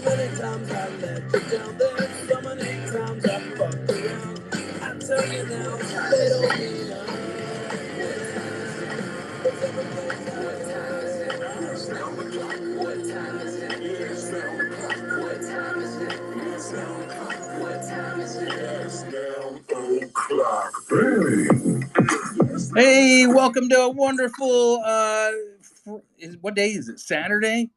many times I let you down. There's so many times I fucked around. I tell you now, they don't mean Hey, welcome to a wonderful, what day is it? Saturday?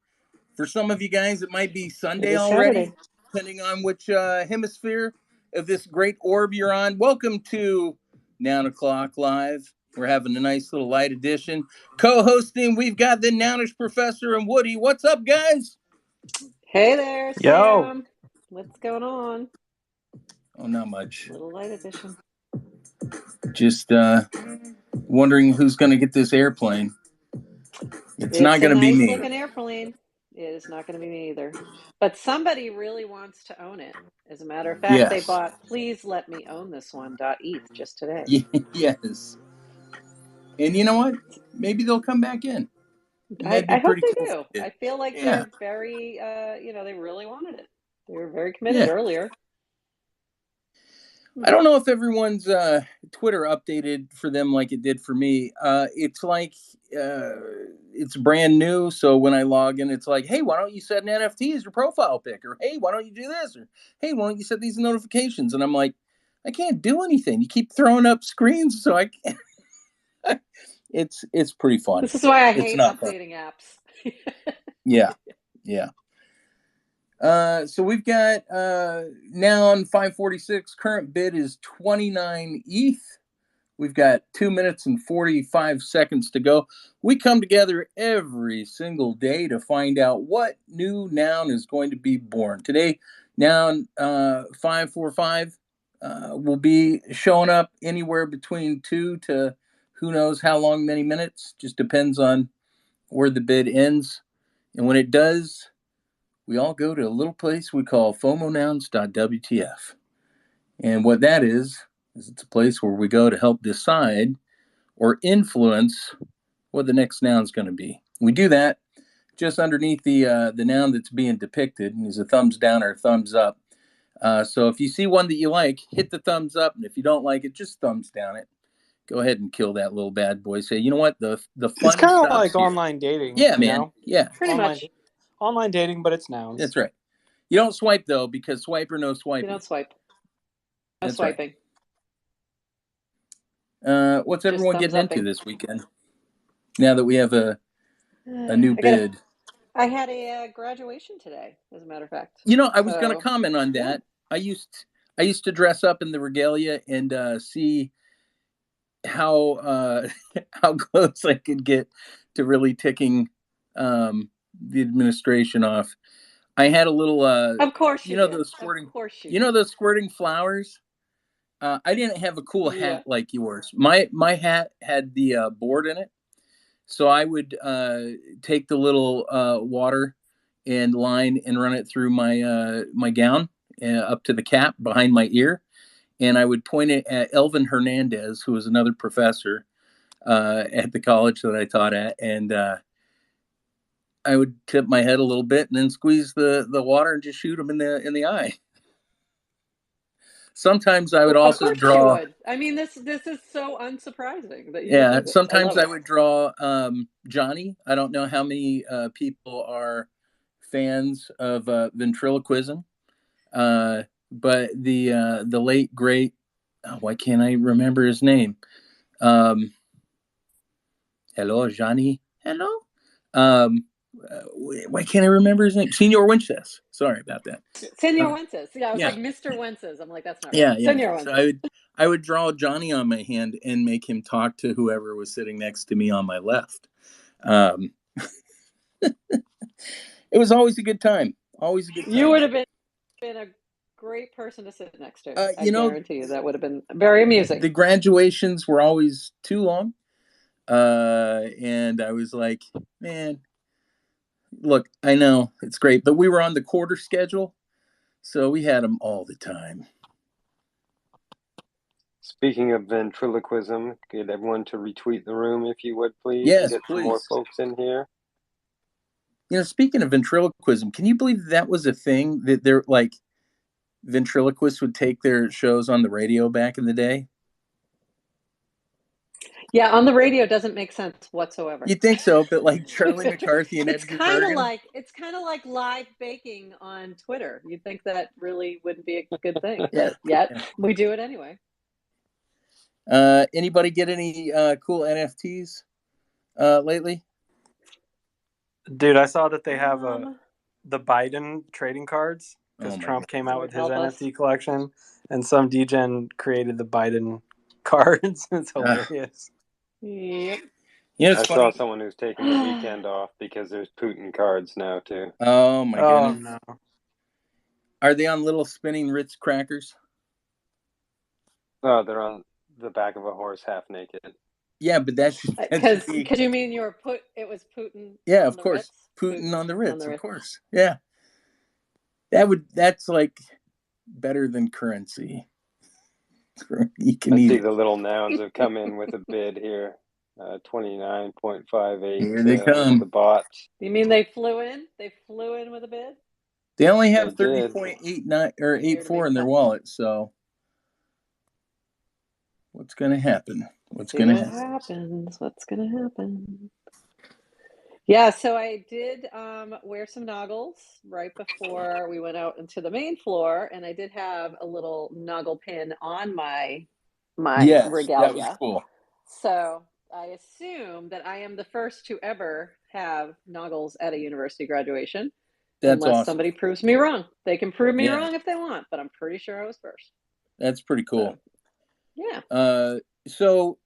For some of you guys, it might be Sunday already, depending on which hemisphere of this great orb you're on. Welcome to Noun O'Clock Live. We're having a nice little light edition. Co-hosting, we've got the Nounish Professor and Woody. What's up, guys? Hey there, Sam. Yo. What's going on? Oh, not much. Little light edition. Just wondering who's going to get this airplane. It's not going to be me. It's a nice looking airplane. It is not going to be me either. But somebody really wants to own it. As a matter of fact, Yes. they bought "Please Let Me Own This One" .eth just today. Yes. And you know what? Maybe they'll come back in. I hope they do. I feel like they're very, they really wanted it. They were very committed earlier. I don't know if everyone's Twitter updated for them like it did for me. It's like it's brand new. So when I log in, it's like, hey, why don't you set an NFT as your profile pic? Or, hey, why don't you do this? Or, hey, why don't you set these notifications? And I'm like, I can't do anything. You keep throwing up screens, so I can't. It's pretty fun. This is why I hate updating apps. Yeah. So we've got Noun 546. Current bid is 29 ETH. We've got 2 minutes and 45 seconds to go. We come together every single day to find out what new noun is going to be born. Today, Noun 545 will be showing up anywhere between 2 to who knows how long, many minutes. Just depends on where the bid ends. And when it does, we all go to a little place we call fomonouns.wtf. And what that is it's a place where we go to help decide or influence what the next noun is going to be. We do that just underneath the noun that's being depicted, and there's a thumbs down or a thumbs up. So if you see one that you like, hit the thumbs up, and if you don't like it, just thumbs down it. Go ahead and kill that little bad boy. Say, you know what? The fun It's kind of stops like here. online dating. Yeah, man. Know? Yeah, pretty much. Online dating, but it's nouns. That's right. You don't swipe though, because swipe or no swiping. You don't swipe. No swiping. Right. What's everyone getting into this weekend? Now that we have a new bid. I had a graduation today, as a matter of fact. You know, I was going to comment on that. Yeah. I used to dress up in the regalia and see how close I could get to really ticking the administration off. I had a little of course you know did. those squirting. Of course you know those squirting flowers. I didn't have a cool hat like yours. My hat had the board in it, so I would take the little water and line and run it through my my gown up to the cap behind my ear, and I would point it at Elvin Hernandez, who was another professor at the college that I taught at, and I would tip my head a little bit and then squeeze the water and just shoot him in the eye. Sometimes I would also draw. You would. I mean, this is so unsurprising that you. Yeah, sometimes I would draw Johnny. I don't know how many people are fans of ventriloquism, but the late great. Oh, why can't I remember his name? Hello, Johnny. Hello. Why can't I remember his name? Senor Wences. Sorry about that. Senor Wences. Yeah, I was like Mr. Wences. I'm like, that's not right. Yeah. Senor Wences. So I would draw Johnny on my hand and make him talk to whoever was sitting next to me on my left. It was always a good time. Always a good time. You would have been a great person to sit next to. I guarantee you that would have been very amusing. The graduations were always too long. And I was like, man, look, I know it's great, but we were on the quarter schedule, so we had them all the time. Speaking of ventriloquism, get everyone to retweet the room if you would, please. Yes, get please. Some more folks in here. Speaking of ventriloquism, can you believe that was a thing that they're like ventriloquists would take their shows on the radio back in the day? Yeah, on the radio doesn't make sense whatsoever. You'd think so, but like Charlie McCarthy and Edgar Bergen. It's kind of like live baking on Twitter. You'd think that really wouldn't be a good thing. Yeah. Yet we do it anyway. Anybody get any cool NFTs lately? Dude, I saw that they have the Biden trading cards because Trump came out with his NFT collection, and some degen created the Biden cards. It's hilarious. Yep. I saw someone who's taking the weekend off because there's Putin cards now too. Oh my goodness! No. Are they on little spinning Ritz crackers? Oh, they're on the back of a horse, half naked. Yeah, but that's because you mean it was Putin? Yeah, of course, Putin on the Ritz, of course. Yeah, that's like better than currency. You can see the little nouns have come in with a bid here. 29.58. Here they come. The bots. You mean they flew in? They flew in with a bid? They only have 30.89 or 84 in their wallet, so what's going to happen? What's going to happen? What's going to happen? Yeah, so I did wear some noggles right before we went out into the main floor, and I did have a little noggle pin on my regalia. That was cool. So I assume that I am the first to ever have noggles at a university graduation. That's unless awesome. Somebody proves me wrong. They can prove me wrong if they want, but I'm pretty sure I was first. That's pretty cool. Yeah. So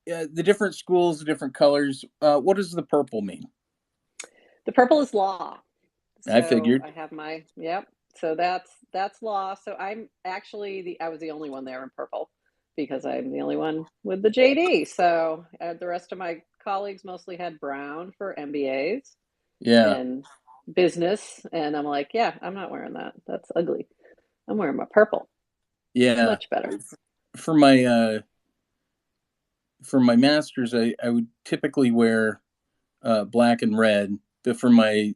the different schools, the different colors. What does the purple mean? The purple is law. So I figured. I have So that's law. So I'm actually I was the only one there in purple because I'm the only one with the JD. So the rest of my colleagues mostly had brown for MBAs. Yeah. And business, and I'm like, yeah, I'm not wearing that. That's ugly. I'm wearing my purple. Yeah. Much better. For my master's, I would typically wear black and red. But for my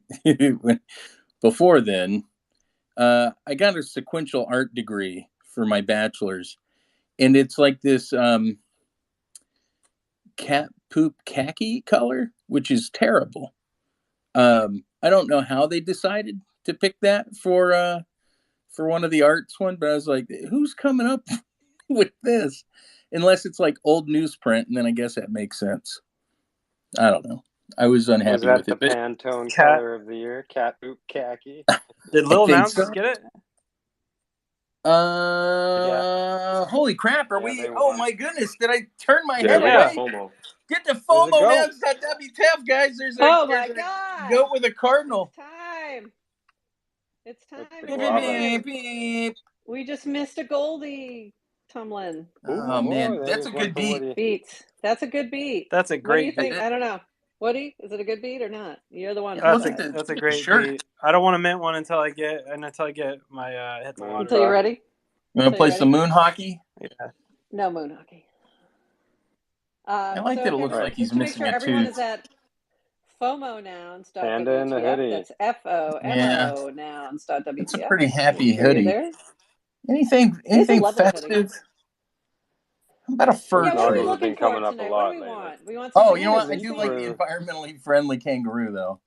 before then, I got a sequential art degree for my bachelor's, and it's like this cat poop khaki color, which is terrible. I don't know how they decided to pick that for one of the arts one, but I was like, who's coming up with this? Unless it's like old newsprint, and then I guess that makes sense. I don't know. I was unhappy with it. Was that the Pantone color of the year? Cat poop khaki? Did Lil Nouns get it? Holy crap! Are we? Oh my goodness! Did I turn my head away? FOMO. Get the FOMO nouns.wtf, guys. There's a my God. goat with a cardinal. It's time. Beep, beep. We just missed a Goldie, Tumlin. Oh man, that's a good beat. That's a good beat. That's a great beat. I don't know. Woody, is it a good beat or not? You're the one. That's a great beat. I don't want to mint one until I get my hit the lottery. Until you're ready. You want to play some moon hockey? Yeah. No moon hockey. I like that it looks like he's missing a tooth. Everyone is at fomonouns.wtf. That's FOMO nouns.wtf. It's a pretty happy hoodie. Anything festive? How about a fur coat? What are we looking looking for tonight? What do we want? We want you know what? I do like the environmentally friendly kangaroo, though.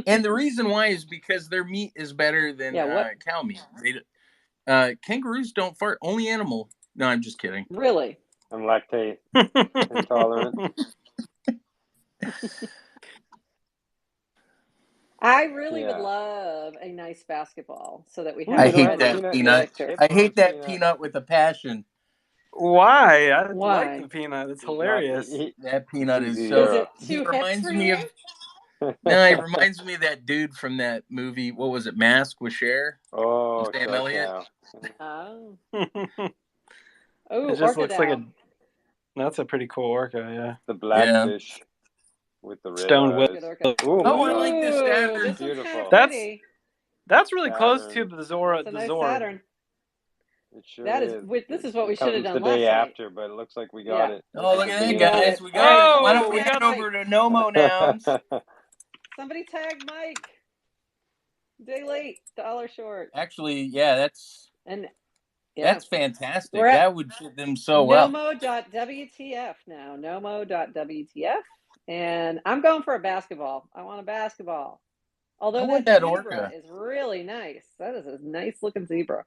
And the reason why is because their meat is better than cow meat. Kangaroos don't fart. Only animal. No, I'm just kidding. Really? I'm lactate intolerant. I really would love a nice basketball so that we have. I hate that peanut. I hate that peanut with a passion. Why? I like the peanut. It's hilarious. That peanut is so. It reminds me of. No, it reminds me of that dude from that movie. What was it? Mask with Cher. Oh, Sam Elliott. Oh. It just looks like a. That's a pretty cool orca, yeah. The blackfish with the red stone whip. Oh, I like this Saturn. Beautiful. That's really close to the Zora. Nice Saturn. It sure This is what we should have done the day after, but it looks like we got it. Oh, look at that, guys. We got it. Why don't we head over to NOMO nouns? Somebody tag Mike. Day late, dollar short. Actually, yeah, that's fantastic. That would fit them so well. NOMO.WTF now. NOMO.WTF. And I'm going for a basketball. I want a basketball. Although that zebra orca is really nice. That is a nice looking zebra.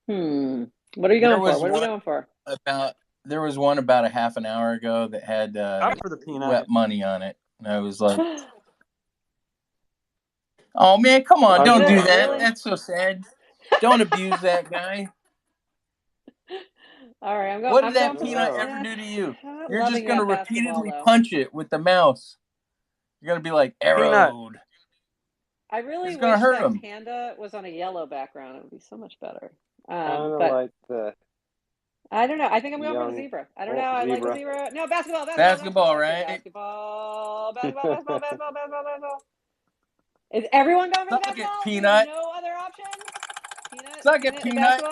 What are you going for? What are we going for? There was one about a half an hour ago that had for the peanut. wet money on it. And I was like, oh, man, come on. Don't do that. Really? That's so sad. Don't abuse that guy. All right, what did that peanut ever do to you? You're just going to repeatedly punch it with the mouse. You're going to be like, arrowed. I really wish that panda was on a yellow background. It would be so much better. Like the... I don't know. I think I'm going for the zebra. I don't know. I like the zebra. No, basketball, right? Basketball. Is everyone going for the basketball? Peanut. No other option? Peanut? Suck it, Peanut.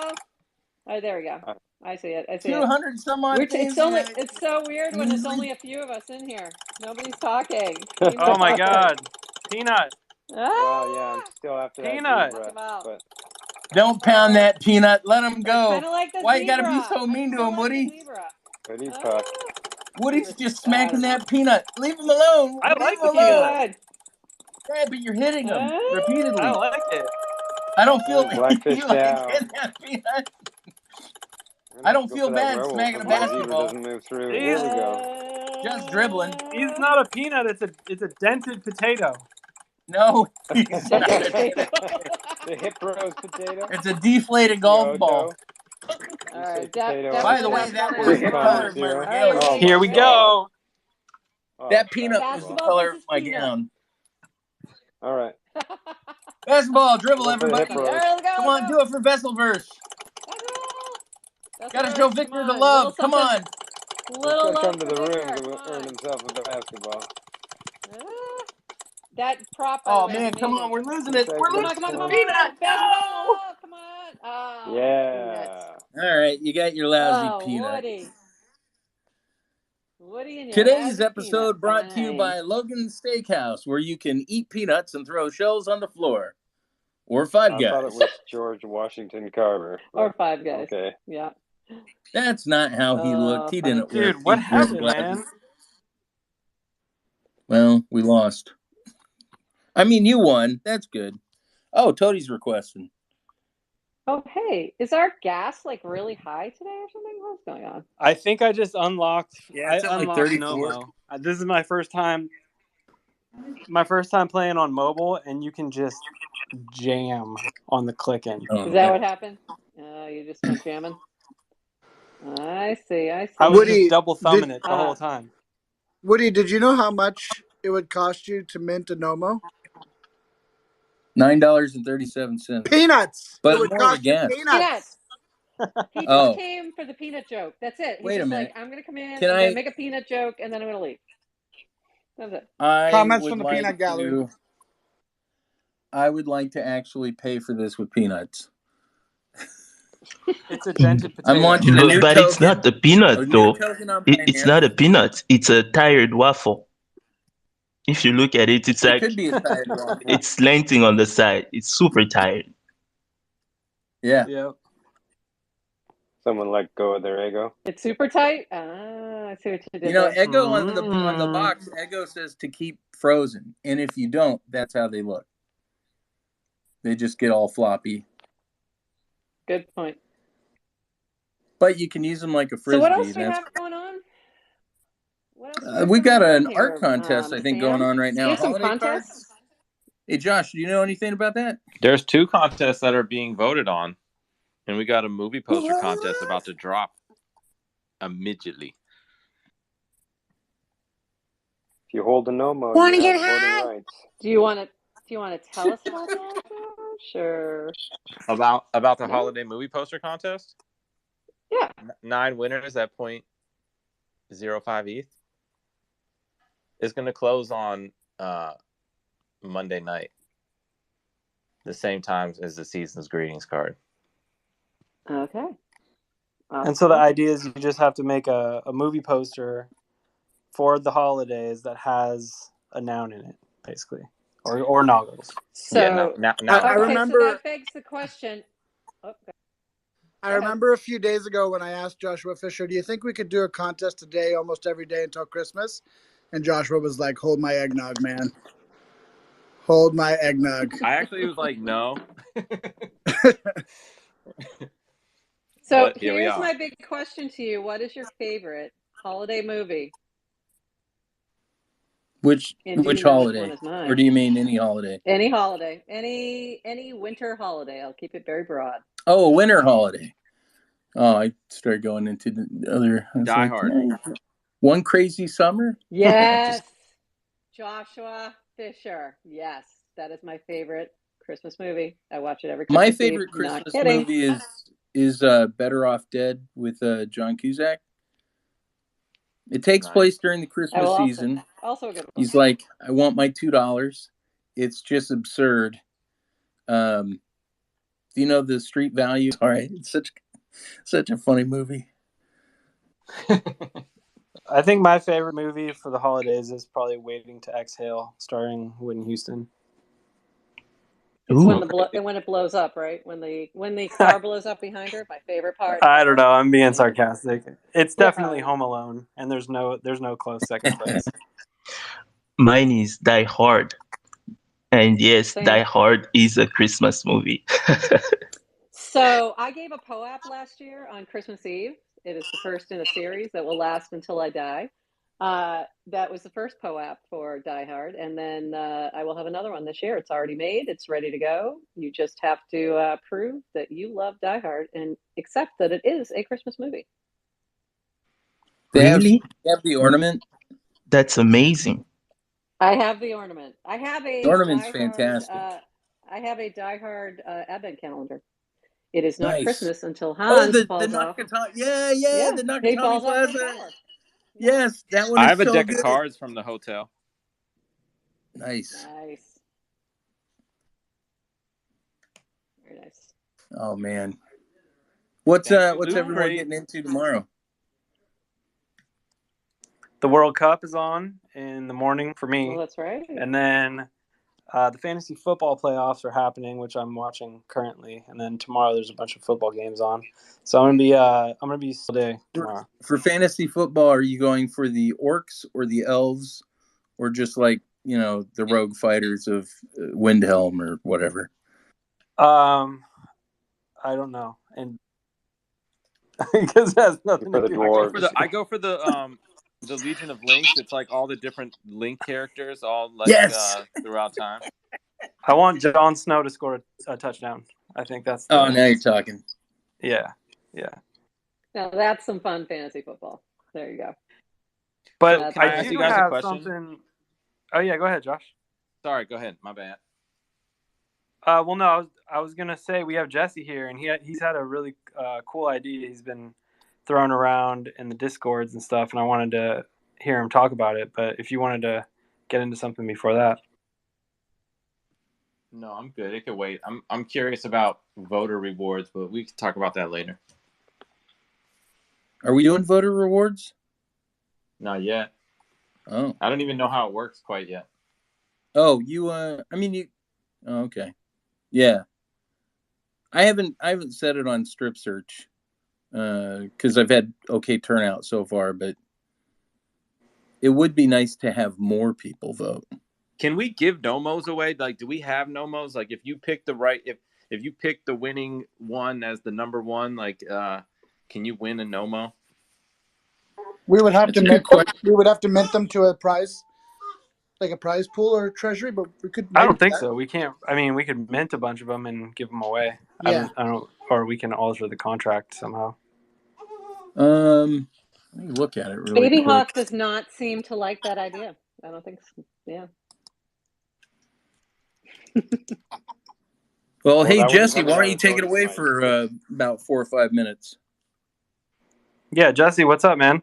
Oh, there we go. I see it. 200 some odd things. It's so weird when it's only a few of us in here. Nobody's talking. Oh my God. Peanut. Well, yeah, I'm still after Peanut. that zebra, but... Don't pound that peanut. Let him go. Like Why you gotta be so mean to him, Woody? Woody's puck. Woody's just smacking that peanut. Leave him alone. I like the peanut. Yeah, but you're hitting him repeatedly. I like it. I don't feel Blackfish down. That peanut. I don't feel bad smacking a basketball. Doesn't move through. There we go. Just dribbling. He's not a peanut. It's a dented potato. No, he's not. The hip rose potato. It's a deflated golf ball. All right. By the way, that was the color of my regalia. Here we go. That peanut was the color of my gown. All right. Basketball, dribble, everybody. All right, Come on, do it for Vesselverse. Gotta show Victor the love. Come on. Little love come to the Victor. room to earn himself a basketball. That prop. Oh man, come on, we're losing it. We're losing Come on. Peanut. No. Come on. Oh, yeah. All right, you got your lousy peanut. Woody and Today's episode brought to you by Logan's Steakhouse, where you can eat peanuts and throw shells on the floor. Or Five Guys. I thought it was George Washington Carver. Or Five Guys. Okay. Yeah. That's not how he looked. He didn't wear. Dude, what happened, man? Well, we lost. I mean, you won. That's good. Oh, Toadie's requesting. Oh, hey. Is our gas like really high today or something? What's going on? I think I just unlocked. Yeah, it's I unlocked like 34. NOMO. This is my first time. My first time playing on mobile, and you can just jam on the clicking. Is that what happened? You just went jamming? I see. I was just double thumbing it the whole time. Woody, did you know how much it would cost you to mint a NOMO? $9.37. Peanuts! But it would cost you peanuts! He just came for the peanut joke. That's it. He's Wait a minute. Like, I'm going to come in, I'm going to make a peanut joke, and then I'm going to leave. That's it. Comments from the peanut gallery. I would like to actually pay for this with peanuts. It's a dented potato. I'm launching a new but token. It's not a peanut, though. It's not a peanut. It's a tired waffle. If you look at it, it's like could be a tired waffle. It's slanting on the side. It's super tired. Yeah. Yep. Someone let go of their ego. It's super tight. I see what you did. You know, Eggo on the box. Eggo says to keep frozen, and if you don't, that's how they look. They just get all floppy. Good point. But you can use them like a frisbee. So what else do we have going on? We got an art contest, I think, going on right now. We have some contests? Hey, Josh, do you know anything about that? There's 2 contests that are being voted on, and we got a movie poster contest about to drop immediately. If you hold a NOMO, want to you get have high? voting rights. Do you want to tell us about that? Sure. About the holiday movie poster contest? Yeah. 9 winners at 0.05 ETH. It's going to close on Monday night, the same time as the season's greetings card. Okay. Awesome. And so the idea is you just have to make a movie poster for the holidays that has a noun in it, basically, or noggles. So now I okay, remember. so that begs the question. Oh, I remember a few days ago when I asked Joshua Fisher, "Do you think we could do a contest today, almost every day until Christmas?" And Joshua was like, "Hold my eggnog, man. Hold my eggnog." I actually was like, no. So But here we here's are. my big question to you: what is your favorite holiday movie? Which And do you know which holiday? one is mine? Or do you mean any holiday? Any holiday, any winter holiday. I'll keep it very broad. Oh, a winter holiday. Oh, I started going into the other. Die Hard. One Crazy Summer? Yes. Joshua Fisher. Yes, that is my favorite Christmas movie. I watch it every Christmas My Eve. favorite Not Christmas kidding. movie is Better Off Dead with John Cusack. It takes place during the Christmas season. Also a good one. He's like, I want my $2. It's just absurd. Do you know the street value? All right, it's such a funny movie. I think my favorite movie for the holidays is probably Waiting to Exhale, starring Whitney Houston. It's when it blows up, right? When the car blows up behind her. My favorite part. I don't know. I'm being sarcastic. It's definitely Home Alone, and there's no close second place. Mine is Die Hard, and yes, Die Hard is a Christmas movie. So I gave a POAP last year on Christmas Eve. It is the first in a series that will last until I die. That was the first POAP for Die Hard, and then I will have another one this year. It's already made. It's ready to go. You just have to prove that you love Die Hard and accept that it is a Christmas movie. Really? They have the ornament? That's amazing. I have the ornament. I have a the ornament's Die fantastic. Hard, I have a Die Hard advent calendar. It is not Nice. Christmas until Hans falls off. Yeah, the Nakatomi he falls Plaza. off the tower. Yes, that one. I is have a so deck good. of cards from the hotel. Nice. Very nice. Oh man, what's everyone getting into tomorrow? The World Cup is on in the morning for me. Well, that's right. And then the fantasy football playoffs are happening, which I'm watching currently. And then tomorrow there's a bunch of football games on. So I'm gonna be all day tomorrow. For fantasy football, are you going for the orcs or the elves, or just like the rogue fighters of Windhelm or whatever? I don't know, and because that's nothing to do. I go for the Legion of Links. It's like all the different Link characters, all like throughout time. I want Jon Snow to score a touchdown. I think that's. Now you're talking. Yeah. Now that's some fun fantasy football. There you go. But can I I ask do you guys have a question? something. Oh yeah, go ahead, Josh. Sorry, go ahead. My bad. Well, no, I was gonna say we have Jesse here, and he's had a really cool idea he's been throwing around in the Discords and stuff, and I wanted to hear him talk about it. But if you wanted to get into something before that, no, I'm good. It could wait. I'm curious about voter rewards, but we can talk about that later. Are we doing voter rewards? Not yet. Oh, I don't even know how it works quite yet. Oh, you. I mean, you. Oh, okay. Yeah. I haven't set it on strip search because I've had okay turnout so far, but it would be nice to have more people vote. Can we give nomos away? Like, do we have nomos? Like, if you pick if you pick the winning one as the number one, like, can you win a nomo? We would have to mint them. We would have to mint them to a prize, like a prize pool or treasury. But we could. I don't think so. We can't. I mean, we could mint a bunch of them and give them away. Yeah. I don't. Or we can alter the contract somehow. Let me look at it really Baby quick. Hawk does not seem to like that idea. I don't think so. Yeah. Well, hey, Jesse, why don't you take it away for about 4 or 5 minutes? Yeah, Jesse, what's up, man?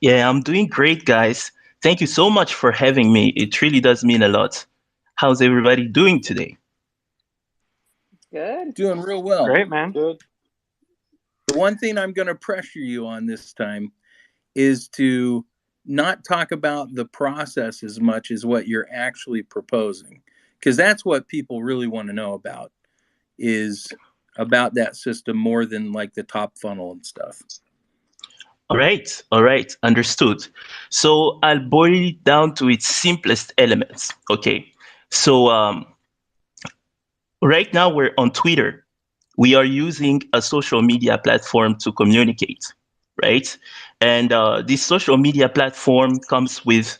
Yeah, I'm doing great, guys. Thank you so much for having me. It really does mean a lot. How's everybody doing today? Good. Doing real well. Great, man. Good. The one thing I'm going to pressure you on this time is to not talk about the process as much as what you're actually proposing, because that's what people really want to know about, is about that system more than like the top funnel and stuff. All right, understood. So I'll boil it down to its simplest elements. Okay, so right now we're on Twitter. We are using a social media platform to communicate, right? And this social media platform comes with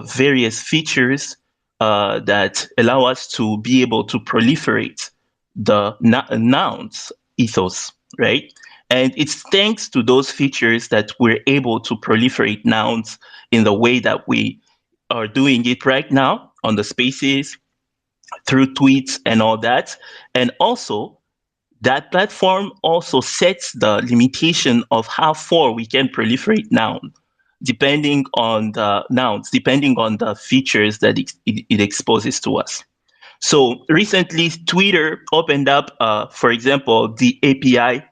various features that allow us to be able to proliferate the nouns ethos, right? And it's thanks to those features that we're able to proliferate nouns in the way that we are doing it right now on the spaces, through tweets and all that. And also, that platform also sets the limitation of how far we can proliferate depending on the nouns, depending on the features that it exposes to us. So recently, Twitter opened up, for example, the API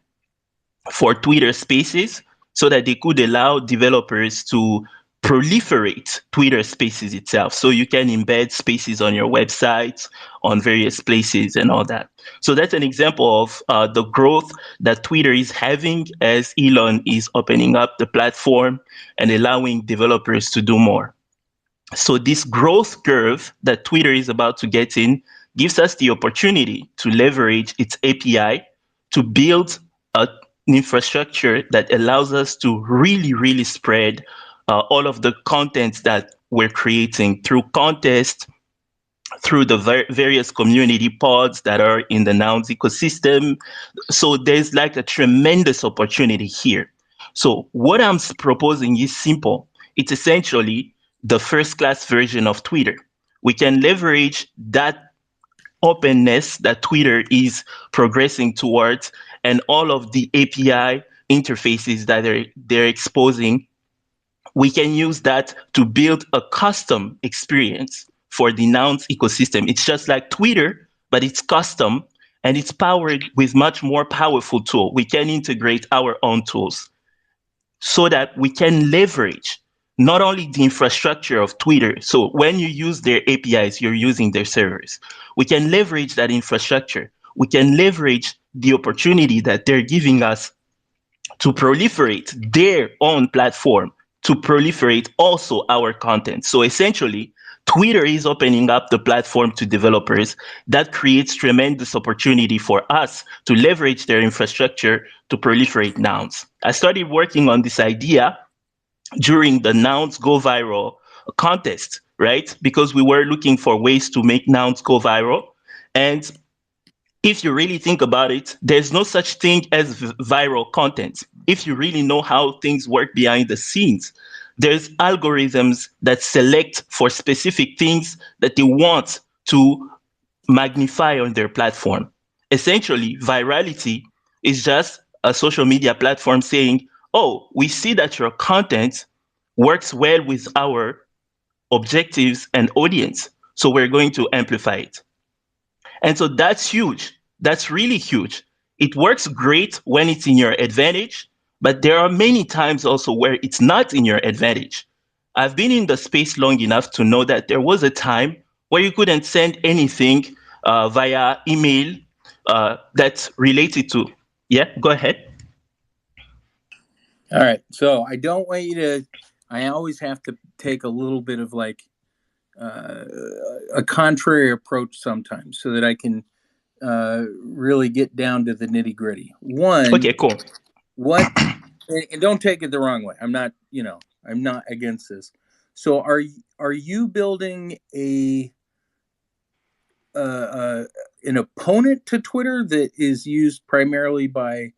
for Twitter Spaces so that they could allow developers to proliferate Twitter Spaces itself. So you can embed spaces on your websites, on various places and all that. So that's an example of the growth that Twitter is having as Elon is opening up the platform and allowing developers to do more. So this growth curve that Twitter is about to get in gives us the opportunity to leverage its API to build an infrastructure that allows us to really spread all of the content that we're creating through contests, through the various community pods that are in the Nouns ecosystem. So there's like a tremendous opportunity here. So what I'm proposing is simple. It's essentially the first class version of Twitter. We can leverage that openness that Twitter is progressing towards and all of the API interfaces that they're exposing. We can use that to build a custom experience for the Nouns ecosystem. It's just like Twitter, but it's custom and it's powered with much more powerful tool. We can integrate our own tools so that we can leverage not only the infrastructure of Twitter. So when you use their APIs, you're using their servers. We can leverage that infrastructure. We can leverage the opportunity that they're giving us to proliferate their own platform, to proliferate also our content. So essentially, Twitter is opening up the platform to developers. That creates tremendous opportunity for us to leverage their infrastructure to proliferate nouns. I started working on this idea during the Nouns Go Viral contest, right? Because we were looking for ways to make nouns go viral. And if you really think about it, there's no such thing as viral content. If you really know how things work behind the scenes, there's algorithms that select for specific things that they want to magnify on their platform. Essentially, virality is just a social media platform saying, oh, we see that your content works well with our objectives and audience, so we're going to amplify it. And so that's huge. That's really huge. It works great when it's in your advantage, but there are many times also where it's not in your advantage. I've been in the space long enough to know that there was a time where you couldn't send anything via email that's related to. Yeah, go ahead. All right. So I don't want you to, I always have to take a little bit of like a contrary approach sometimes so that I can really get down to the nitty gritty. One, okay, cool. What, and don't take it the wrong way. I'm not, I'm not against this. So are you building an opponent to Twitter that is used primarily by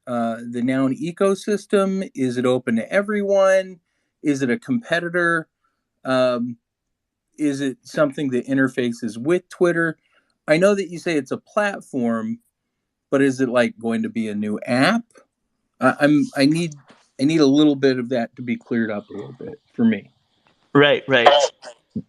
the Noun ecosystem? Is it open to everyone? Is it a competitor? Is it something that interfaces with Twitter? I know that you say it's a platform, but is it like going to be a new app? I need a little bit of that to be cleared up a little bit for me. Right.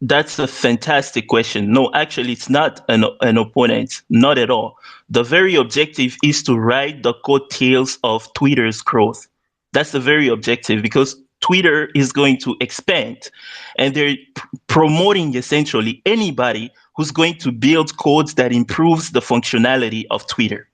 That's a fantastic question. No, actually, it's not an opponent, not at all. The very objective is to ride the coattails of Twitter's growth. That's the very objective, because Twitter is going to expand, and they're promoting essentially anybody who's going to build codes that improves the functionality of Twitter.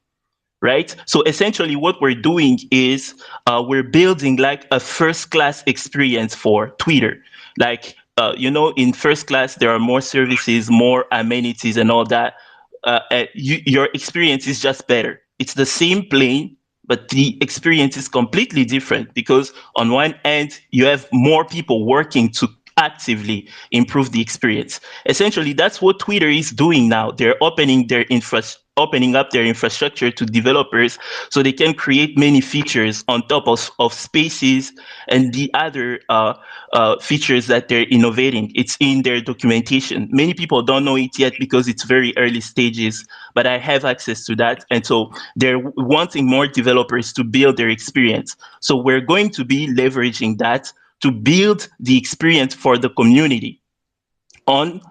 Right? So essentially what we're doing is we're building like a first class experience for Twitter. Like, in first class, there are more services, more amenities and all that. Your experience is just better. It's the same plane, but the experience is completely different because on one end, you have more people working to actively improve the experience. Essentially, that's what Twitter is doing now. They're opening up their infrastructure to developers so they can create many features on top of spaces and the other features that they're innovating. It's in their documentation. Many people don't know it yet because it's very early stages, but I have access to that. And so they're wanting more developers to build their experience. So we're going to be leveraging that to build the experience for the community on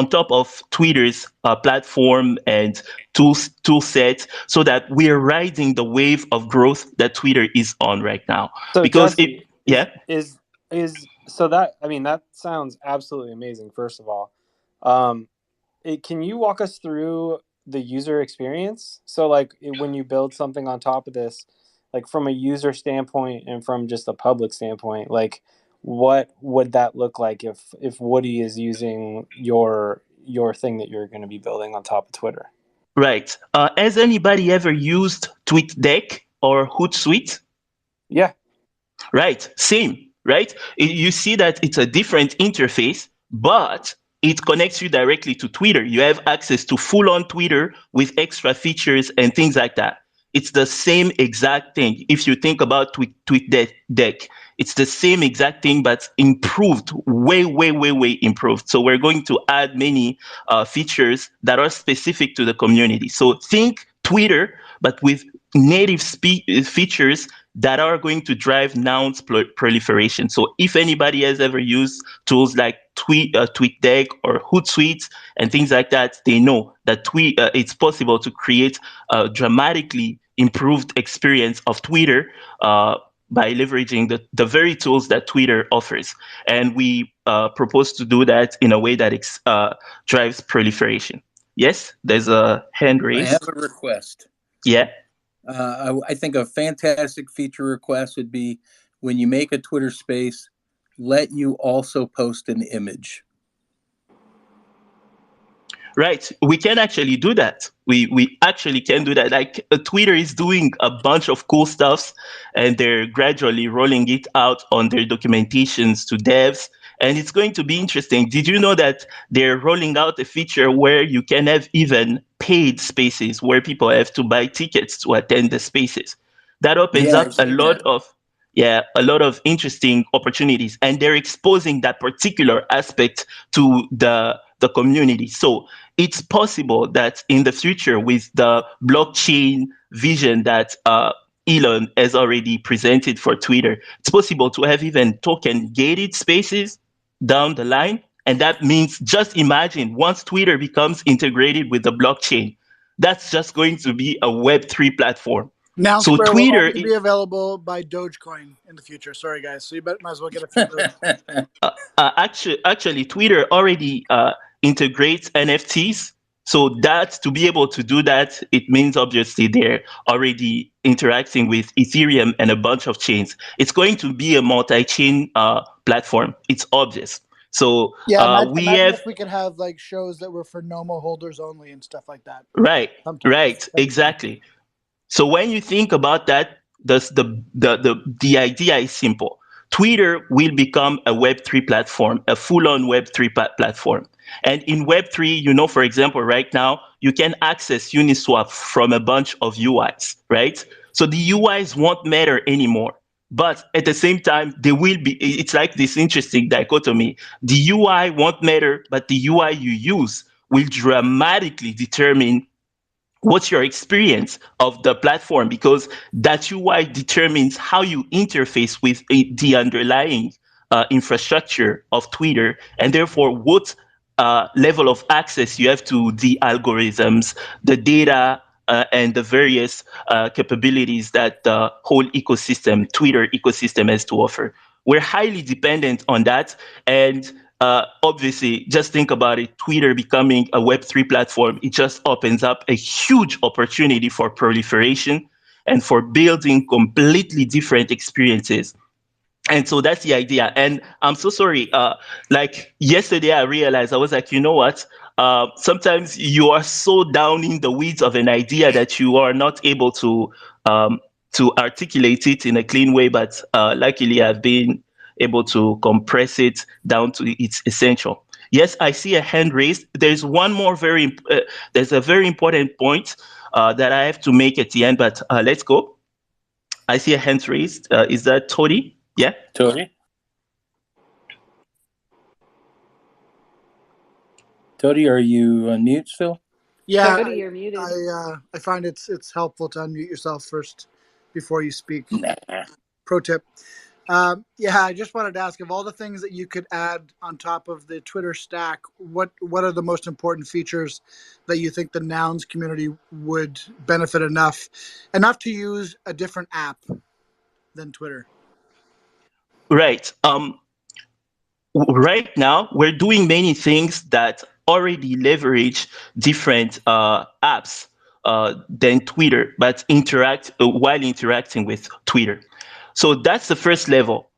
top of Twitter's platform and tool set, so that we're riding the wave of growth that Twitter is on right now. So Because Jesse, is so that, I mean, that sounds absolutely amazing. First of all, can you walk us through the user experience? So like when you build something on top of this, like from a user standpoint and from just a public standpoint, like what would that look like if Woody is using your thing that you're going to be building on top of Twitter? Right. Has anybody ever used TweetDeck or HootSuite? Yeah. Right. Same. Right. You see that it's a different interface, but it connects you directly to Twitter. You have access to full-on Twitter with extra features and things like that. It's the same exact thing. If you think about TweetDeck, it's the same exact thing, but improved, way, way, way, way improved. So we're going to add many features that are specific to the community. So think Twitter, but with native features that are going to drive nouns proliferation. So if anybody has ever used tools like TweetDeck or Hootsuite and things like that, they know that it's possible to create a dramatically improved experience of Twitter by leveraging the very tools that Twitter offers. And we propose to do that in a way that drives proliferation. Yes, there's a hand raised. I have a request. Yeah. I think a fantastic feature request would be when you make a Twitter space, let you also post an image. Right. We can actually do that. We actually can do that. Like Twitter is doing a bunch of cool stuff and they're gradually rolling it out on their documentations to devs. And it's going to be interesting. Did you know that they're rolling out a feature where you can have even paid spaces where people have to buy tickets to attend the spaces? That opens up a lot of interesting opportunities. And they're exposing that particular aspect to the community. So it's possible that in the future, with the blockchain vision that Elon has already presented for Twitter, it's possible to have even token gated spaces down the line. And that means, just imagine, once Twitter becomes integrated with the blockchain, that's just going to be a Web3 platform. Noun So Square Twitter will only be available by Dogecoin in the future. Sorry, guys. So you might as well get a few. Actually, Twitter already integrates NFTs. So that, to be able to do that, it means obviously they're already interacting with Ethereum and a bunch of chains. It's going to be a multi-chain platform. It's obvious. So yeah, imagine if we could have like shows that were for NOMO holders only and stuff like that. Right. Exactly. So when you think about that, the idea is simple. Twitter will become a Web3 platform, a full-on Web3 platform. And in Web3, for example, right now, you can access Uniswap from a bunch of UIs, right? So the UIs won't matter anymore. But at the same time, it's like this interesting dichotomy. The UI won't matter, but the UI you use will dramatically determine what's your experience of the platform, because that UI determines how you interface with the underlying infrastructure of Twitter, and therefore what level of access you have to the algorithms, the data, and the various capabilities that the whole ecosystem, Twitter ecosystem, has to offer. We're highly dependent on that. And obviously, just think about it, Twitter becoming a Web3 platform, it just opens up a huge opportunity for proliferation and for building completely different experiences. And so that's the idea. And I'm so sorry. Like yesterday, I realized, I was like, you know what? Sometimes you are so down in the weeds of an idea that you are not able to articulate it in a clean way. But luckily, I've been able to compress it down to its essential. Yes, I see a hand raised. There's one more there's a very important point that I have to make at the end. But let's go. I see a hand raised. Is that Tony? Yeah. Tony? Tony, are you on mute still? Yeah, Cody, you're muted. I find it's helpful to unmute yourself first before you speak. Nah. Pro tip. Yeah, I just wanted to ask, of all the things that you could add on top of the Twitter stack, what are the most important features that you think the Nouns community would benefit enough to use a different app than Twitter? Right. Right now, we're doing many things that already leverage different apps than Twitter, but interact while interacting with Twitter. So that's the first level.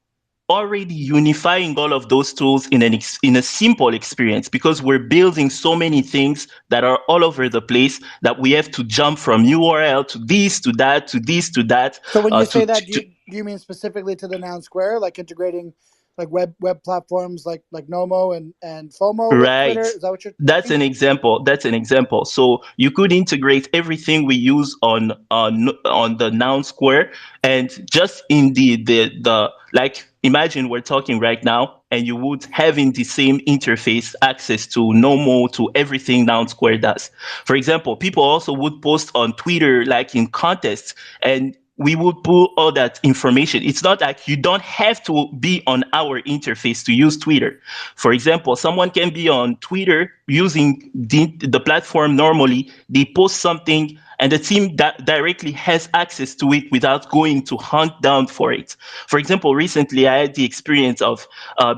Already unifying all of those tools in a simple experience, because we're building so many things that are all over the place that we have to jump from URL to this to that to this to that. So when you say that, do you mean specifically to the Noun Square, like integrating like web platforms like NOMO and FOMO with Right. Twitter? Is that what you're That's an example. That's an example. So you could integrate everything we use on the Noun Square, and just in the like, imagine we're talking right now, and you would having the same interface access to NOMO, to everything Noun Square does. For example, people also would post on Twitter like in contests, and we would pull all that information. It's not like you don't have to be on our interface to use Twitter. For example, someone can be on Twitter using the platform normally. They post something, and the team that directly has access to it without going to hunt down for it. For example, recently I had the experience of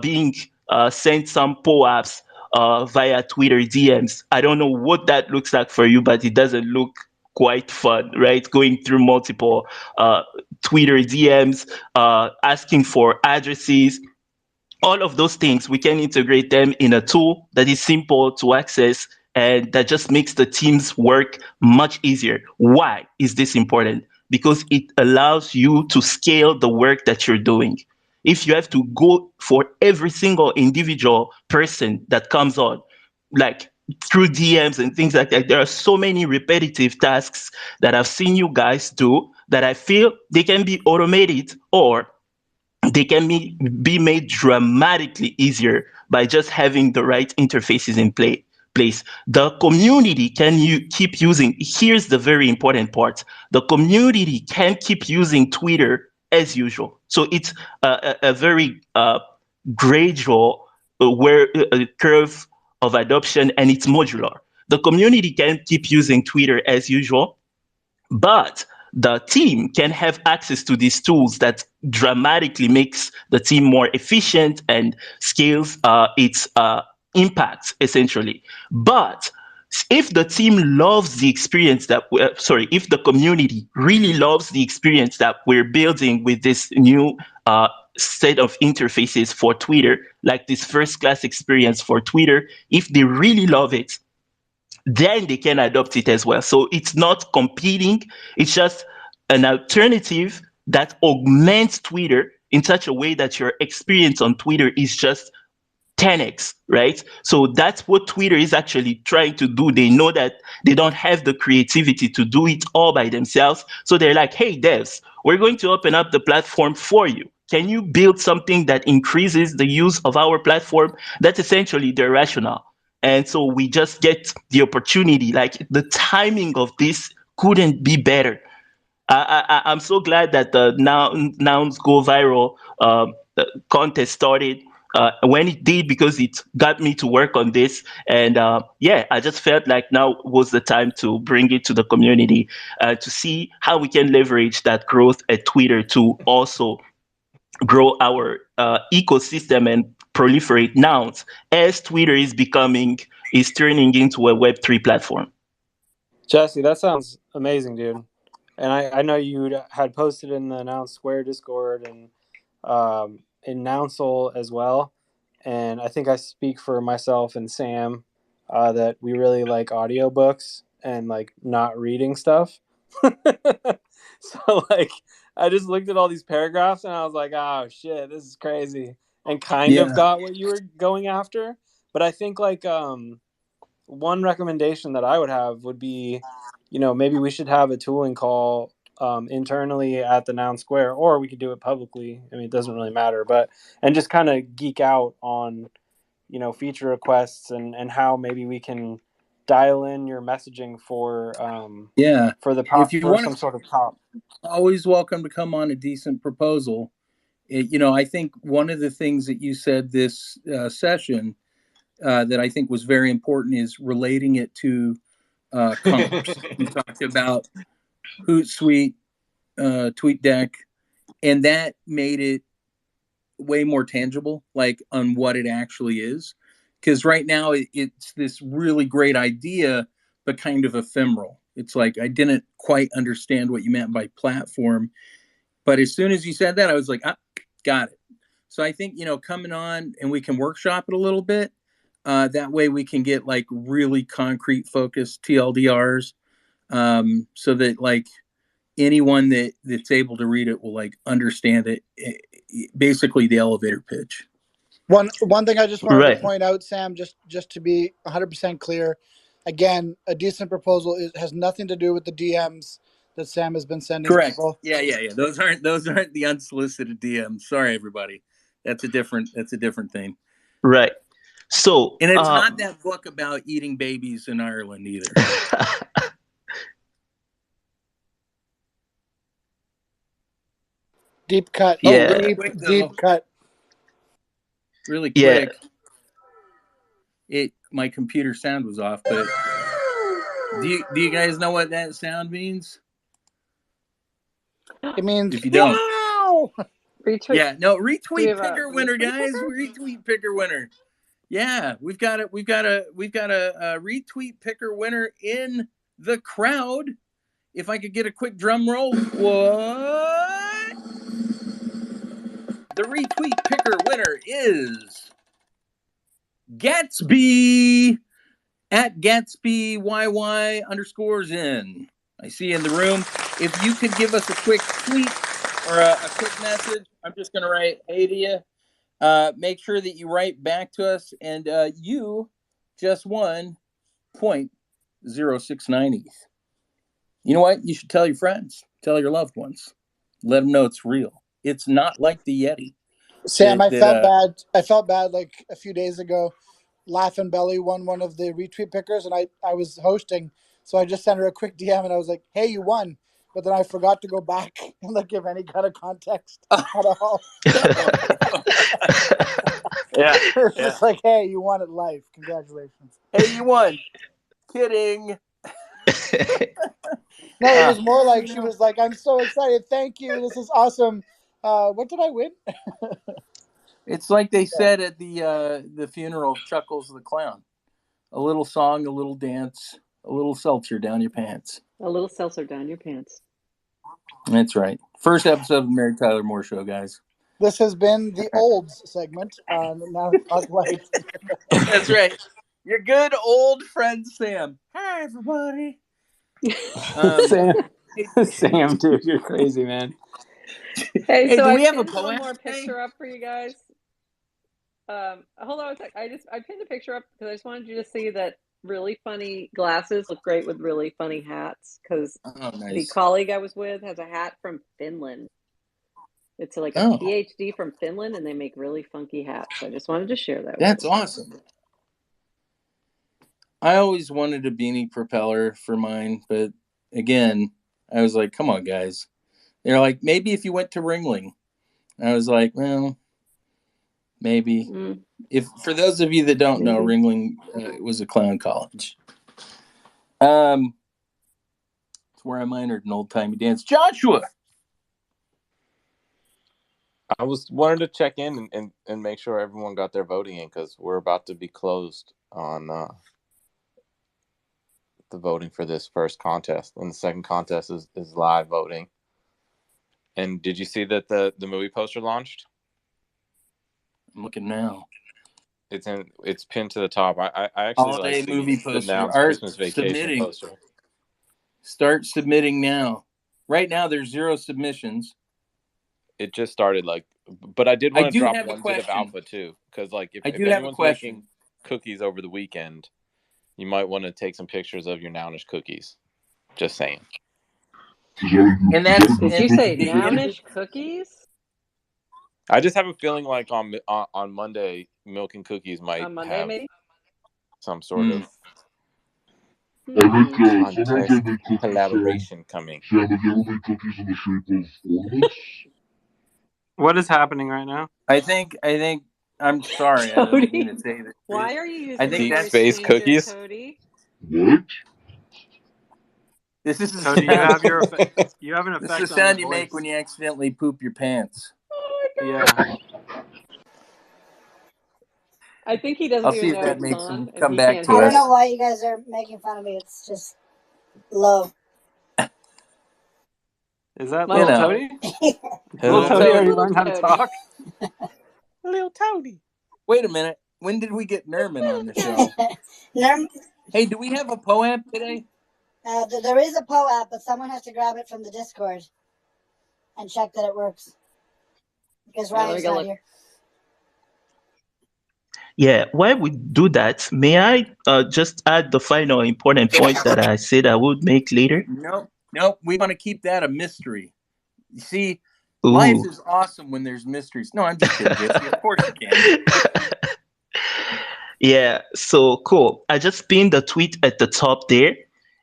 being sent some POAPs via Twitter DMs. I don't know what that looks like for you, but it doesn't look quite fun, right? Going through multiple Twitter DMs, asking for addresses, all of those things, we can integrate them in a tool that is simple to access and that just makes the team's work much easier. Why is this important? Because it allows you to scale the work that you're doing. If you have to go for every single individual person that comes on, like through DMs and things like that, there are so many repetitive tasks that I've seen you guys do that I feel they can be automated, or they can be made dramatically easier by just having the right interfaces in place. The community can keep using, here's the very important part, the community can keep using Twitter as usual. So it's a very gradual curve of adoption, and it's modular. The community can keep using Twitter as usual, but the team can have access to these tools that dramatically makes the team more efficient and scales its impact, essentially. But if the team loves the experience if the community really loves the experience that we're building with this new set of interfaces for Twitter, like this first class experience for Twitter, if they really love it, then they can adopt it as well. So it's not competing, it's just an alternative that augments Twitter in such a way that your experience on Twitter is just 10x, right? So that's what Twitter is actually trying to do. They know that they don't have the creativity to do it all by themselves. So they're like, hey, devs, we're going to open up the platform for you. Can you build something that increases the use of our platform? That's essentially their rationale. And so we just get the opportunity, like the timing of this couldn't be better. I'm so glad that the Nouns Go Viral contest started. when it did, because it got me to work on this. And I just felt like now was the time to bring it to the community, to see how we can leverage that growth at Twitter to also grow our ecosystem and proliferate nouns, as Twitter is turning into a Web3 platform. Jesse, that sounds amazing, dude. And I know you had posted in the Noun Square Discord and in Nounsel as well. And I think I speak for myself and Sam that we really like audiobooks and like not reading stuff. So like I just looked at all these paragraphs and I was like, oh shit, this is crazy. And kind of got what you were going after. But I think like one recommendation that I would have would be, maybe we should have a tooling call internally at the Noun Square, or we could do it publicly. I mean, it doesn't really matter, and just kind of geek out on, feature requests and how maybe we can dial in your messaging for the pop, if you want some sort of pop. Always welcome to come on a decent proposal. I think one of the things that you said this session that I think was very important is relating it to comps. You talked about HootSuite, TweetDeck, and that made it way more tangible, like on what it actually is. Because right now it's this really great idea, but kind of ephemeral. It's like I didn't quite understand what you meant by platform, but as soon as you said that, I was like, got it. So I think, coming on and we can workshop it a little bit. That way we can get like really concrete focused TLDRs, so that like anyone that's able to read it will like understand it. Basically the elevator pitch. One thing I just wanted to point out, Sam, just to be 100% clear, again, a decent proposal has nothing to do with the DMs that Sam has been sending. Correct. People. Yeah. Those aren't the unsolicited DMs. Sorry, everybody. That's a different thing. Right. So, and it's not that book about eating babies in Ireland either. Deep cut. Yeah. Really quick, deep cut. Really quick. Yeah. My computer sound was off, but do you guys know what that sound means? It means if you don't. Wow! Retweet. Yeah, no, retweet picker winner, guys. Retweet picker winner. Yeah, we've got a retweet picker winner in the crowd. If I could get a quick drum roll. What? The retweet picker winner is Gatsby at GatsbyYY_in. I see you in the room. If you could give us a quick tweet or a quick message, I'm just going to write hey to you. Make sure that you write back to us, and you just won 0.069 ETH. You know what? You should tell your friends, tell your loved ones, let them know it's real. It's not like the Yeti. Sam, I felt bad. I felt bad like a few days ago. Laughing Belly won one of the retweet pickers, and I was hosting, so I just sent her a quick DM, and I was like, "Hey, you won." But then I forgot to go back and like give any kind of context at all. Yeah. It's just like, hey, you won at life. Congratulations. Hey, you won. Kidding. No, it was more like she was like, I'm so excited. Thank you. This is awesome. What did I win? It's like they said at the funeral of Chuckles the Clown. A little song, a little dance, a little seltzer down your pants. A little seltzer down your pants. That's right. First episode of the Mary Tyler Moore Show, guys. This has been the Olds segment on Now Talk Lite. That's right. Your good old friend Sam. Hi, everybody. Sam, dude, you're crazy, man. Hey, so do I we have pinned a one more picture up for you guys. Hold on a sec. I pinned a picture up because I just wanted you to see that really funny glasses look great with really funny hats. Because the colleague I was with has a hat from Finland. It's like a PhD from Finland, and they make really funky hats. So I just wanted to share that. That's awesome. I always wanted a beanie propeller for mine, but again, I was like, come on, guys. They're like, maybe if you went to Ringling. I was like, well, maybe. If for those of you that don't know, Ringling was a clown college. It's where I minored in old timey dance. Joshua, I wanted to check in and make sure everyone got their voting in, because we're about to be closed on the voting for this first contest, and the second contest is live voting. And did you see that the movie poster launched? I'm looking now. It's pinned to the top. I actually Holiday like movie the poster. Nouns Art Christmas Vacation submitting. poster. Start submitting now. Right now, there's 0 submissions. It just started, but I did want to drop have one a bit of question. alpha too, because if I do have a anyone's question. making cookies over the weekend, you might want to take some pictures of your Nounish cookies. Just saying. And that's Did you say Nounish cookies? I just have a feeling like on Monday, Milk and Cookies might On Monday, have maybe? some sort of Contest collaboration coming. Sam, have you ever made cookies in the shape of ornaments? What is happening right now? I think I'm sorry. I don't mean to say that. Why are you using I think the Deep word space changes, cookies? Cody? What? This is Cody, you have your you have an this effect is the on your sound you voice. make when you accidentally poop your pants. Oh my God. Yeah. I think he doesn't I'll see even if know that it's makes on, him and come he back can't to I hear don't us. know why you guys are making fun of me. It's just low. Is that Much Little know. Toady? Little Little Toady, have you Toady. learned how to talk? Little Toady. Wait a minute. When did we get Nerman on the show? Hey, do we have a POAP today? There is a POAP, but someone has to grab it from the Discord and check that it works. Because Ryan's not here. Yeah, while we do that, may I just add the final important point that I said I would make later? Nope. We want to keep that a mystery. You see, Ooh. life is awesome when there's mysteries. No, I'm just kidding, Jesse. Of course you can. Yeah, so cool. I just pinned the tweet at the top there.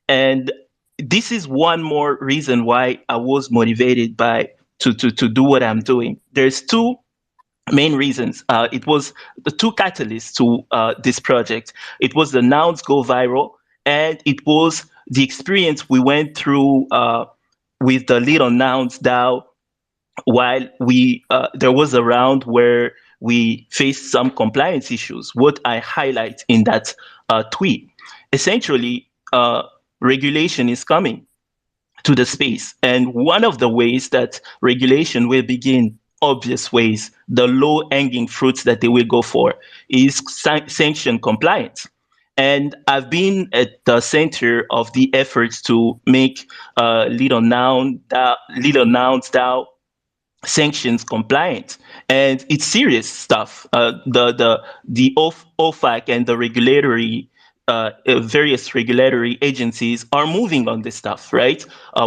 And this is one more reason why I was motivated to do what I'm doing. There's 2 main reasons. It was the 2 catalysts to this project. It was the Nouns go viral, and it was the experience we went through with the little NounsDAO while there was a round where we faced some compliance issues. What I highlight in that tweet, essentially, regulation is coming to the space. And one of the ways that regulation will begin, obvious ways, the low hanging fruits that they will go for, is sanction compliance. And I've been at the center of the efforts to make Little NounsDAO sanctions compliant, and it's serious stuff. The OFAC and the various regulatory agencies are moving on this stuff, right?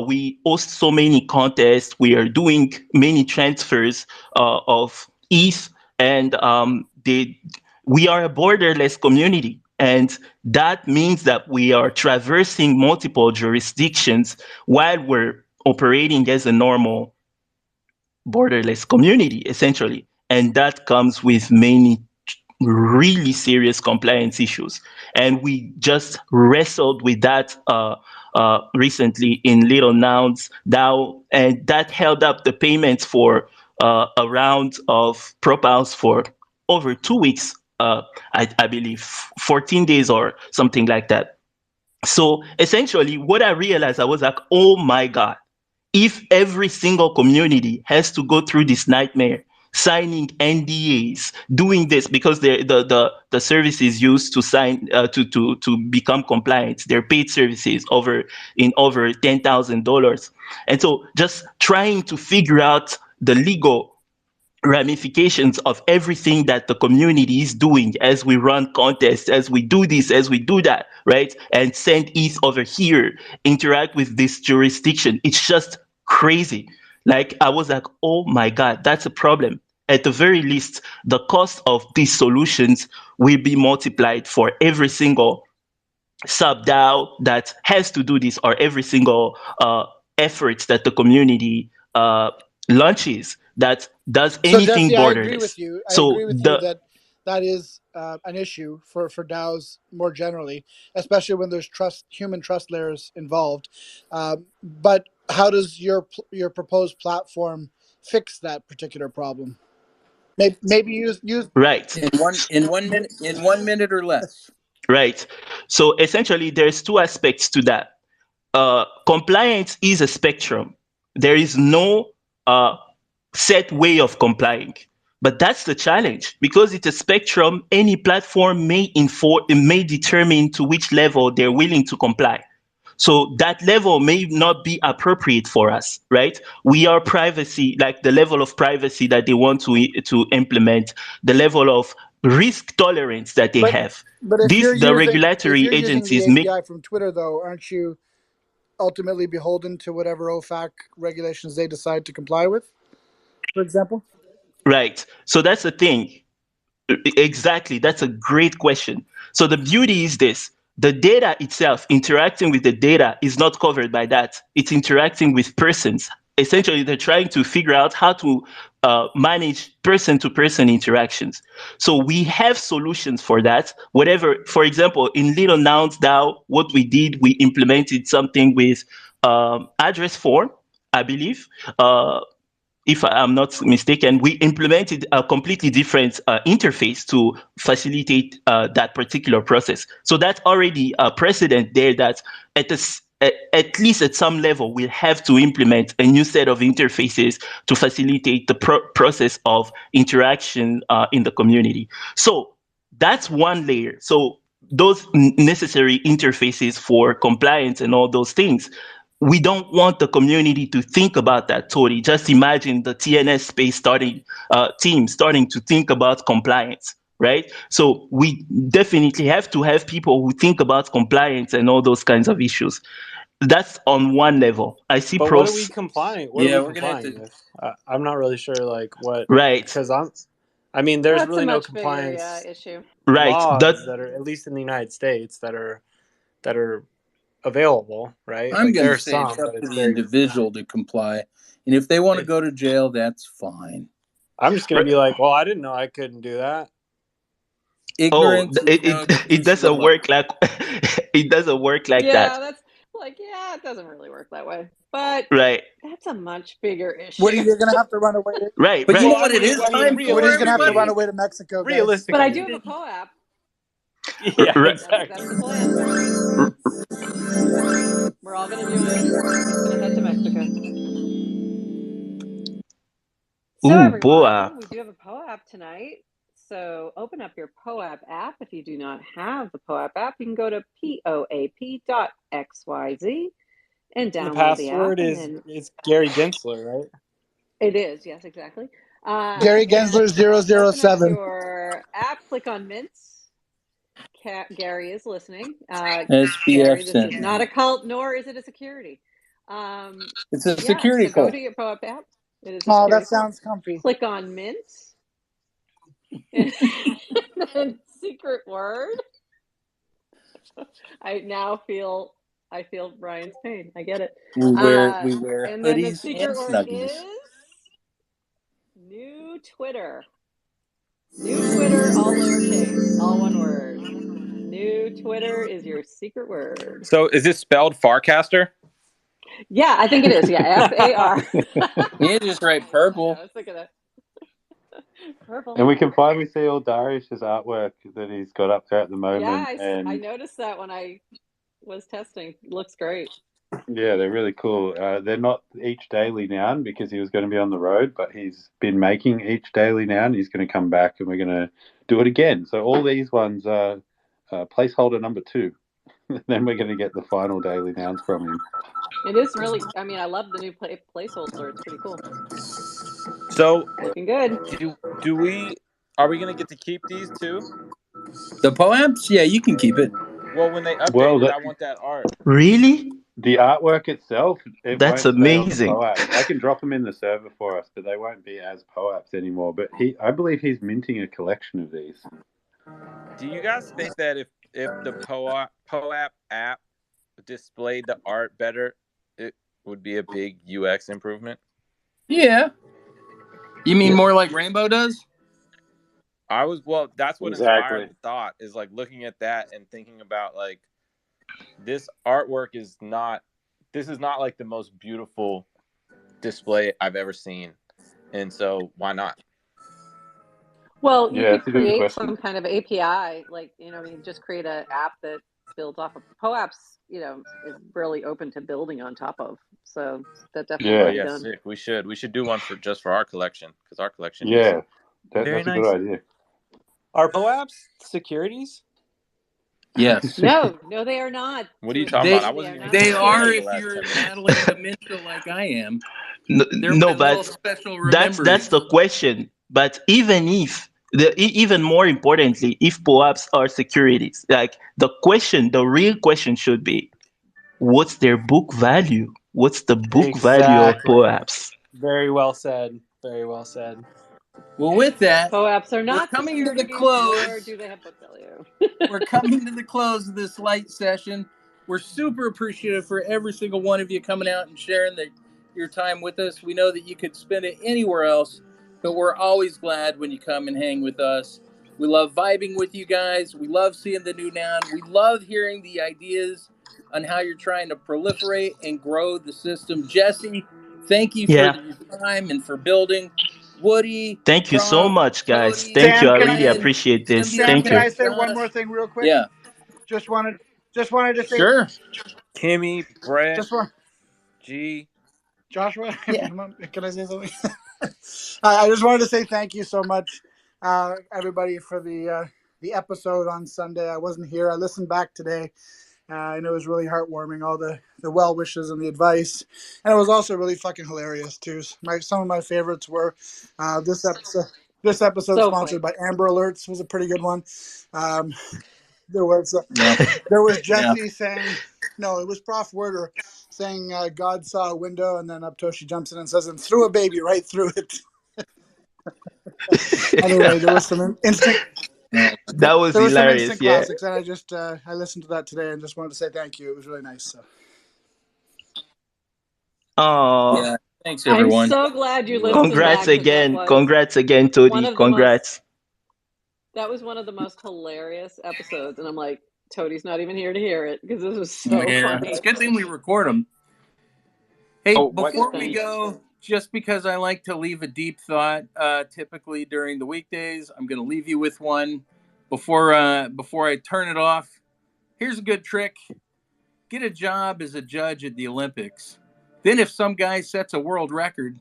We host so many contests. We are doing many transfers of ETH, and we are a borderless community. And that means that we are traversing multiple jurisdictions while we're operating as a normal borderless community, essentially. And that comes with many really serious compliance issues. And we just wrestled with that recently in Little Nouns DAO, and that held up the payments for a round of profiles for over 2 weeks, I believe 14 days or something like that. So essentially, what I realized, I was like, oh my God, if every single community has to go through this nightmare, signing NDAs, doing this, because the services used to sign to become compliant, they're paid services over $10,000, and so just trying to figure out the legal ramifications of everything that the community is doing as we run contests, as we do this, as we do that, right? And send ETH over here, interact with this jurisdiction. It's just crazy. Like, I was like, oh my God, that's a problem. At the very least, the cost of these solutions will be multiplied for every single sub DAO that has to do this, or every single effort that the community launches, that does So anything Jesse, I borderless. agree with you. I So agree with you that that is an issue for DAOs more generally, especially when there's human trust layers involved. But how does your proposed platform fix that particular problem? Maybe use right. in 1 minute or less. Right. So essentially, there's two aspects to that. Compliance is a spectrum. There is no set way of complying. But that's the challenge because it's a spectrum. Any platform may determine to which level they're willing to comply. So that level may not be appropriate for us, right? We are privacy, like the level of privacy that they want to implement, the level of risk tolerance that they have. But if The you're regulatory using agencies the API from Twitter, though, aren't you ultimately beholden to whatever OFAC regulations they decide to comply with, for example? Right. So that's the thing. Exactly. That's a great question. So the beauty is this. The data itself, interacting with the data, is not covered by that. It's interacting with persons. Essentially, they're trying to figure out how to manage person-to-person interactions. So we have solutions for that. Whatever, for example, in Little NounsDAO, what we did, we implemented something with address form, I believe. If I'm not mistaken, we implemented a completely different interface to facilitate that particular process. So that's already a precedent there that at least at some level, we'll have to implement a new set of interfaces to facilitate the process of interaction in the community. So that's one layer. So those necessary interfaces for compliance and all those things, we don't want the community to think about that totally. Just imagine the TNS space team starting to think about compliance, right? So we definitely have to have people who think about compliance and all those kinds of issues. That's on one level. I see But what are we pros. complying? What Yeah, are we we're gonna have complying to. with? I'm not really sure, like what, Right, because I mean, there's That's a really no much bigger compliance issue. right. laws that are, at least in the United States, that are available, right? I'm Like going there to are say it's some, up but to it's the very. individual to comply, and if they want to go to jail, that's fine. I'm just gonna be like, well, I didn't know I couldn't do that. Ignorance is no It excuse for the doesn't law. work like it doesn't work like Yeah, that. that's like, yeah, it doesn't really work that way. But Right, that's a much bigger Woody, issue. you're gonna have to run away. right, But you know right. Well, what? It is I mean, time for Woody's gonna have to run everybody. away to Mexico, guys. But I realistically, do have a PO app. yeah, Right. exactly. That's the plan. We're all gonna join. Gonna head to Mexico. So Ooh, everyone, boa. we do have a PO app tonight. So open up your POAP app. If you do not have the POAP app, you can go to poap.xyz and The download the app. password And is then it's Gary Gensler, right? it is, yes, exactly. Gary Gensler Open up 007. your app, click on Mints. Gary is listening. SBF Gary, this sent is me. not a cult, nor is it a security. It's a Yeah, security so go call. to your POAP app. It is a Oh, security that call. sounds comfy. Click on Mints. And then secret word. I feel Brian's pain. I get it. We wear And then the hoodies secret and word snuggies. is new Twitter. New Twitter, all lowercase, all one word. New Twitter is your secret word. So is this spelled Farcaster? Yeah, I think it is. Yeah, FAR. You just write purple. I was thinking that. Purple. And we can finally see all Darius's artwork that he's got up there at the moment. Yeah, I And noticed that when I was testing. Looks great. yeah, they're really cool. They're not each daily noun because he was going to be on the road, but he's been making each daily noun. He's going to come back and we're going to do it again. So all these ones are placeholder number 2. Then we're going to get the final daily nouns from him. It is really. I mean, I love the new placeholder. It's pretty cool. So Looking good. do we? Are we gonna get to keep these too? The poems? Yeah, you can keep it. Well, when they update Well, it, I want that art. Really? the artwork itself, it That's won't stay on the amazing. POAP. I can drop them in the server for us, but they won't be as POAPs anymore. But I believe he's minting a collection of these. Do you guys think that if the POAP app displayed the art better, it would be a big UX improvement? Yeah. You mean more like Rainbow does? That's what inspired the thought, is like looking at that and thinking about like this artwork is not like the most beautiful display I've ever seen. And so why not? Well, you could create some kind of API, like, you just create an app that builds off of PoApps, is really open to building on top of. So that definitely can be done. Sick. We should do one for our collection, because our collection is very that's a nice. good idea. Are PoApps securities? Yes. No, they are not. What are you talking about? They are if you're battling dementia like I am. No, but that's the question. But even more importantly, if PoApps are securities, like the real question should be, what's their book value? What's the book value of PoApps? Very well said. Very well said. Well, with that, PoApps are not coming to the securities, close. nor do they have book value. We're coming to the close of this Lite session. We're super appreciative for every single one of you coming out and sharing your time with us. We know that you could spend it anywhere else, but we're always glad when you come and hang with us. We love vibing with you guys. We love seeing the new Noun. We love hearing the ideas on how you're trying to proliferate and grow the system. Jesse, thank you for your time and for building. Woody, thank you so much, guys. Cody, Thank you. I really appreciate this. Thank you. Can I say one more thing real quick? Yeah. Just wanted to say. Sure. Kimmy, Brett, G. Joshua, yeah. Can I say something? I just wanted to say thank you so much, everybody, for the episode on Sunday. I wasn't here. I listened back today. And it was really heartwarming, all the well wishes and the advice, and it was also really fucking hilarious too. Some of my favorites were this episode. This episode sponsored by Amber Alerts was a pretty good one. There was Jesse saying, no, it was Prof Werder saying God saw a window, and then Uptoshi jumps in and says, and threw a baby right through it. Anyway, there was some instant. That was there hilarious. Some instant classics, and I just I listened to that today and just wanted to say thank you. It was really nice. So. Oh, yeah. Thanks, everyone. I'm so glad you listened. Congrats again, Tody. Congrats. That was one of the most hilarious episodes, and I'm like, Tody's not even here to hear it because this was so funny. It's a good thing we record them. Hey, before we go, just because I like to leave a deep thought, typically during the weekdays, I'm going to leave you with one before I turn it off. Here's a good trick: get a job as a judge at the Olympics. Then, if some guy sets a world record,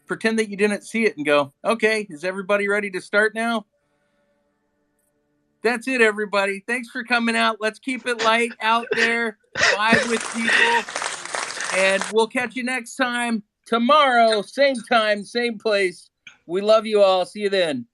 pretend that you didn't see it and go, "Okay, is everybody ready to start now?" That's it, everybody. Thanks for coming out. Let's keep it light out there. Vibe with people. And we'll catch you next time. Tomorrow, same time, same place. We love you all. See you then.